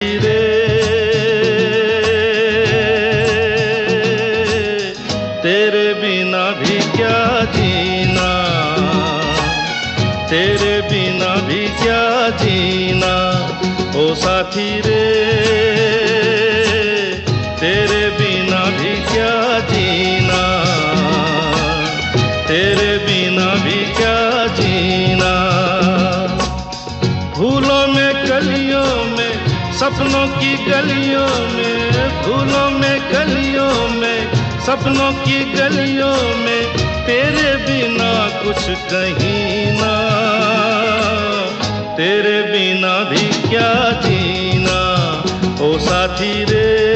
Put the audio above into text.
रे तेरे बिना भी क्या जीना, तेरे बिना भी क्या जीना ओ साथी रे, तेरे बिना भी क्या जीना, तेरे बिना भी क्या जीना। फूलों में कलियों में सपनों की गलियों में, फूलों में कलियों में सपनों की गलियों में तेरे बिना कुछ कहीं ना, तेरे बिना भी क्या जीना ओ साथी रे।